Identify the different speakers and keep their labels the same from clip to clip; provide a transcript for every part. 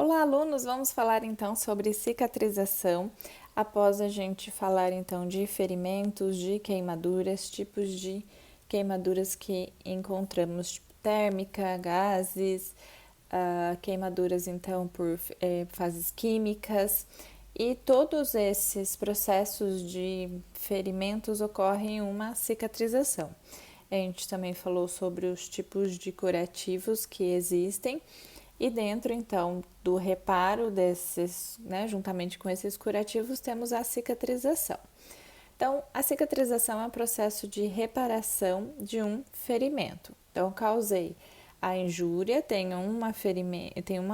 Speaker 1: Olá, alunos! Vamos falar então sobre cicatrização. Após a gente falar então de ferimentos, de queimaduras, tipos de queimaduras que encontramos, tipo térmica, gases, queimaduras então por fases químicas, e todos esses processos de ferimentos ocorrem em uma cicatrização. A gente também falou sobre os tipos de curativos que existem e dentro, então, do reparo desses, né, juntamente com esses curativos, temos a cicatrização. Então, a cicatrização é um processo de reparação de um ferimento. Então, causei a injúria, tem uma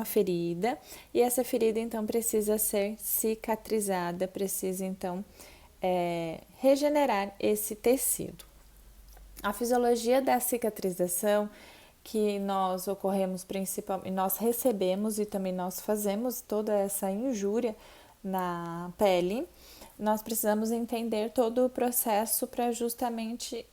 Speaker 1: ferida, e essa ferida, então, precisa ser cicatrizada, precisa, então, regenerar esse tecido. A fisiologia da cicatrização que nós ocorremos principalmente, nós recebemos e também nós fazemos toda essa injúria na pele, nós precisamos entender todo o processo para justamente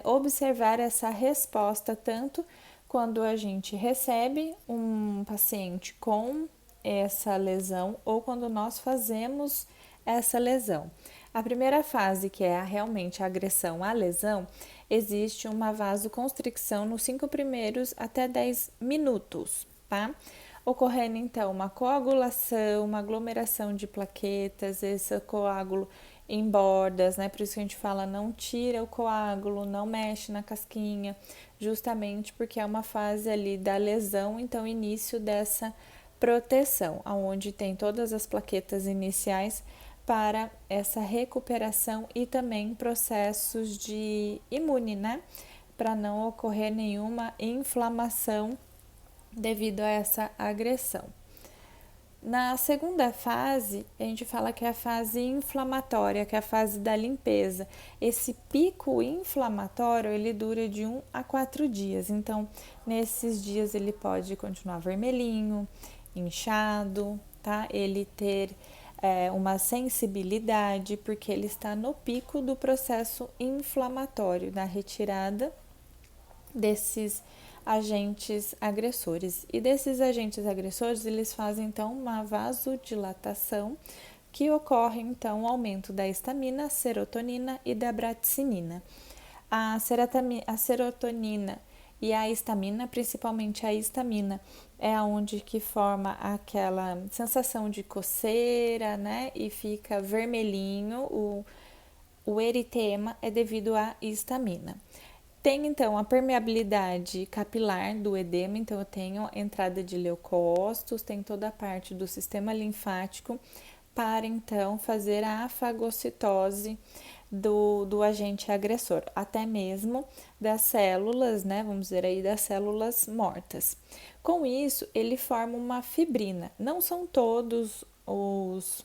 Speaker 1: observar essa resposta, tanto quando a gente recebe um paciente com essa lesão ou quando nós fazemos essa lesão. A primeira fase, que é realmente a agressão à lesão, existe uma vasoconstricção nos 5 primeiros até 10 minutos, tá? Ocorrendo então uma coagulação, uma aglomeração de plaquetas, esse coágulo em bordas, né? Por isso que a gente fala não tira o coágulo, não mexe na casquinha, justamente porque é uma fase ali da lesão, então início dessa proteção, aonde tem todas as plaquetas iniciais para essa recuperação e também processos de imune, né? Para não ocorrer nenhuma inflamação devido a essa agressão. Na segunda fase, a gente fala que é a fase inflamatória, que é a fase da limpeza. Esse pico inflamatório, ele dura de 1 a 4 dias. Então, nesses dias ele pode continuar vermelhinho, inchado, tá? Ele ter uma sensibilidade, porque ele está no pico do processo inflamatório, da retirada desses agentes agressores. E desses agentes agressores, eles fazem então uma vasodilatação, que ocorre então o aumento da histamina, serotonina e da braticimina. A serotonina e a histamina, principalmente a histamina, é onde que forma aquela sensação de coceira, né? E fica vermelhinho, o eritema é devido à histamina. Tem então a permeabilidade capilar do edema, então eu tenho entrada de leucócitos, tem toda a parte do sistema linfático para então fazer a fagocitose do agente agressor, até mesmo das células, né? Vamos dizer aí, das células mortas. Com isso, ele forma uma fibrina. Não são todos os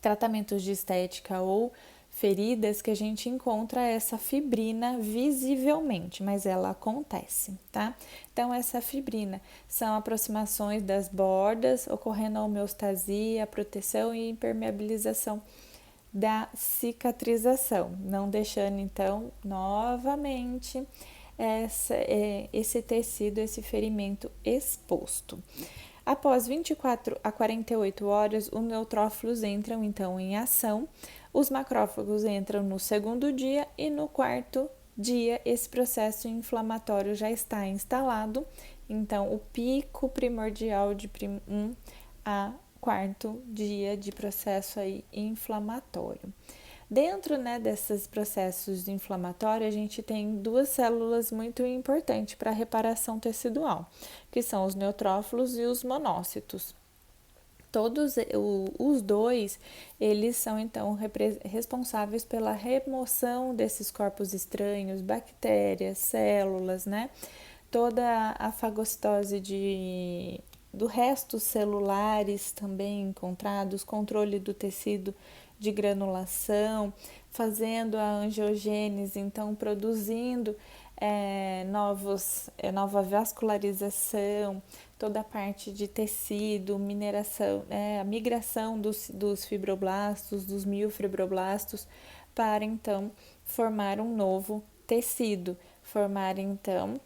Speaker 1: tratamentos de estética ou feridas que a gente encontra essa fibrina visivelmente, mas ela acontece, tá? Então, essa fibrina são aproximações das bordas, ocorrendo a homeostasia, a proteção e impermeabilização da cicatrização, não deixando então novamente esse tecido, esse ferimento exposto. Após 24 a 48 horas, os neutrófilos entram então em ação, os macrófagos entram no segundo dia e no quarto dia esse processo inflamatório já está instalado, então o pico primordial de 1 a quarto dia de processo aí inflamatório. Dentro, né, desses processos inflamatórios, a gente tem duas células muito importantes para a reparação tecidual, que são os neutrófilos e os monócitos. Todos os dois, eles são então responsáveis pela remoção desses corpos estranhos, bactérias, células, né? Toda a fagocitose do restos celulares também encontrados, controle do tecido de granulação, fazendo a angiogênese, então produzindo nova vascularização, toda a parte de tecido, mineração, a migração dos fibroblastos, dos miofibroblastos, para então formar um novo tecido, formar então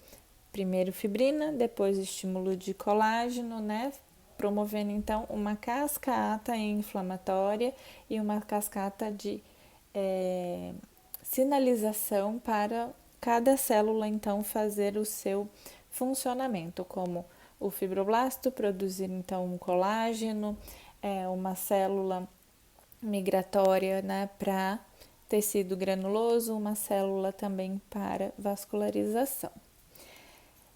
Speaker 1: primeiro fibrina, depois estímulo de colágeno, né? promovendo então uma cascata inflamatória e uma cascata de sinalização para cada célula então fazer o seu funcionamento, como o fibroblasto produzir então um colágeno, uma célula migratória, né, para tecido granuloso, uma célula também para vascularização.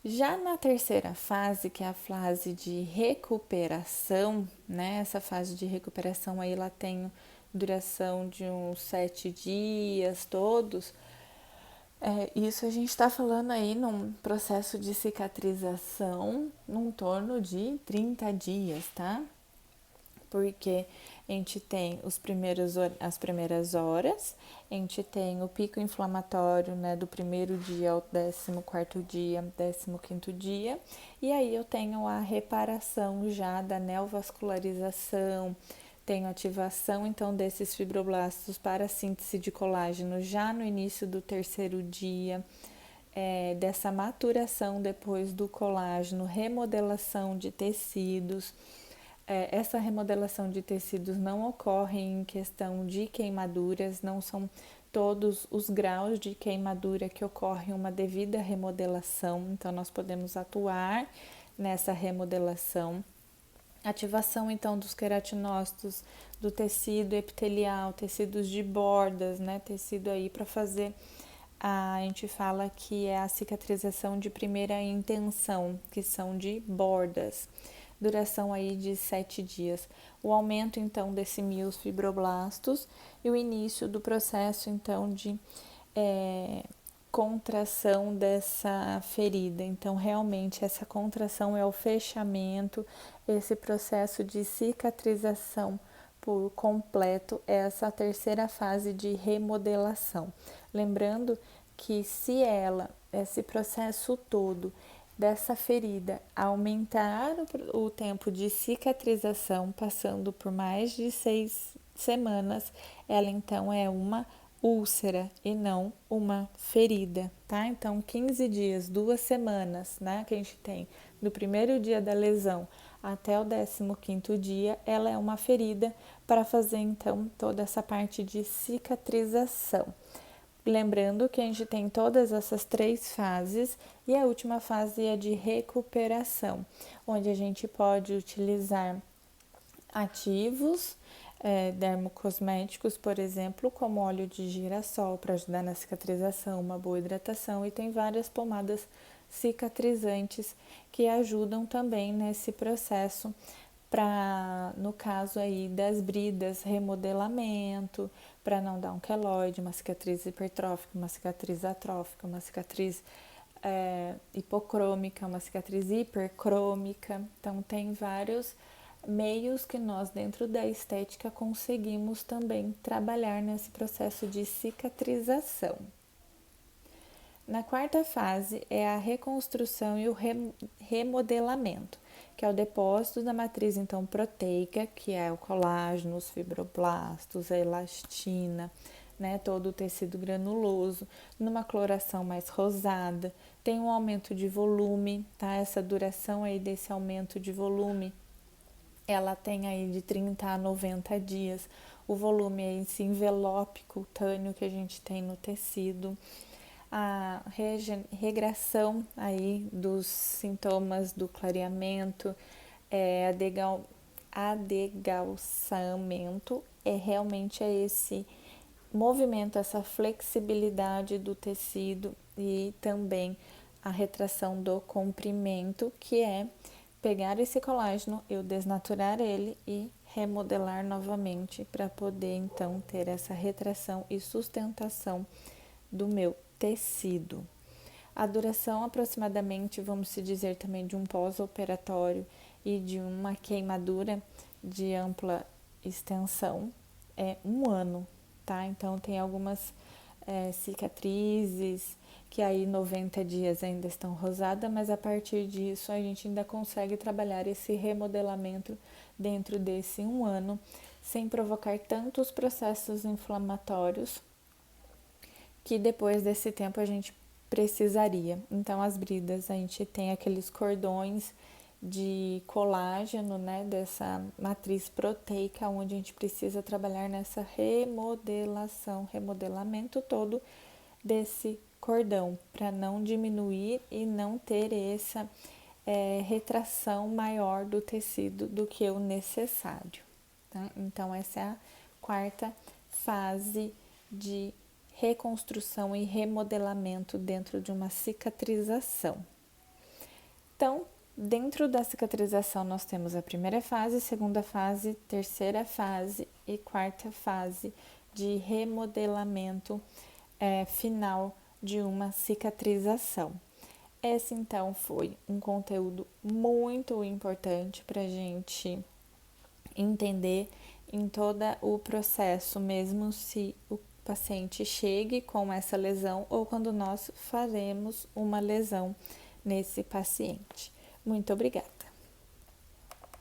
Speaker 1: Já na terceira fase, que é a fase de recuperação, né? Essa fase de recuperação aí ela tem duração de uns 7 dias todos. Isso a gente está falando aí num processo de cicatrização num torno de 30 dias, tá? Porque a gente tem as primeiras horas, a gente tem o pico inflamatório, né, do primeiro dia ao 14º dia, 15º dia, e aí eu tenho a reparação já da neovascularização, tenho ativação então desses fibroblastos para a síntese de colágeno já no início do terceiro dia, dessa maturação depois do colágeno, remodelação de tecidos. Essa remodelação de tecidos não ocorre em questão de queimaduras, não são todos os graus de queimadura que ocorre uma devida remodelação, então nós podemos atuar nessa remodelação. Ativação então dos queratinócitos, do tecido epitelial, tecidos de bordas, né? Tecido aí para fazer, a gente fala que é a cicatrização de primeira intenção, que são de bordas. Duração aí de 7 dias. O aumento então desse fibroblastos e o início do processo então de contração dessa ferida. Então, realmente, essa contração é o fechamento, esse processo de cicatrização por completo, é essa terceira fase de remodelação. Lembrando que se esse processo todo dessa ferida aumentar o tempo de cicatrização, passando por mais de 6 semanas, ela então é uma úlcera e não uma ferida, tá? Então, 15 dias, 2 semanas, né, que a gente tem do primeiro dia da lesão até o 15º dia, ela é uma ferida para fazer então toda essa parte de cicatrização. Lembrando que a gente tem todas essas 3 fases e a última fase é de recuperação, onde a gente pode utilizar ativos, dermocosméticos, por exemplo, como óleo de girassol para ajudar na cicatrização, uma boa hidratação, e tem várias pomadas cicatrizantes que ajudam também nesse processo para, no caso aí das bridas, remodelamento, para não dar um queloide, uma cicatriz hipertrófica, uma cicatriz atrófica, uma cicatriz hipocrômica, uma cicatriz hipercrômica. Então, tem vários meios que nós, dentro da estética, conseguimos também trabalhar nesse processo de cicatrização. Na quarta fase é a reconstrução e o remodelamento, que é o depósito da matriz então proteica, que é o colágeno, os fibroblastos, a elastina, né, todo o tecido granuloso, numa coloração mais rosada, tem um aumento de volume, tá? Essa duração aí desse aumento de volume, ela tem aí de 30 a 90 dias, o volume é esse envelope cutâneo que a gente tem no tecido, a regressão aí dos sintomas do clareamento, adelgaçamento, realmente esse movimento, essa flexibilidade do tecido e também a retração do comprimento, que é pegar esse colágeno, eu desnaturar ele e remodelar novamente para poder então ter essa retração e sustentação do meu tecido. A duração aproximadamente, vamos se dizer também, de um pós-operatório e de uma queimadura de ampla extensão é 1 ano, tá? Então, tem algumas cicatrizes que aí 90 dias ainda estão rosadas, mas a partir disso a gente ainda consegue trabalhar esse remodelamento dentro desse 1 ano, sem provocar tantos processos inflamatórios que depois desse tempo a gente precisaria. Então, as bridas, a gente tem aqueles cordões de colágeno, né, dessa matriz proteica, onde a gente precisa trabalhar nessa remodelamento todo desse cordão, para não diminuir e não ter essa retração maior do tecido do que o necessário. Tá? Então, essa é a quarta fase de reconstrução e remodelamento dentro de uma cicatrização. Então, dentro da cicatrização, nós temos a primeira fase, segunda fase, terceira fase e quarta fase de remodelamento final de uma cicatrização. Esse, então, foi um conteúdo muito importante para a gente entender em todo o processo, mesmo se o paciente chegue com essa lesão ou quando nós faremos uma lesão nesse paciente. Muito obrigada.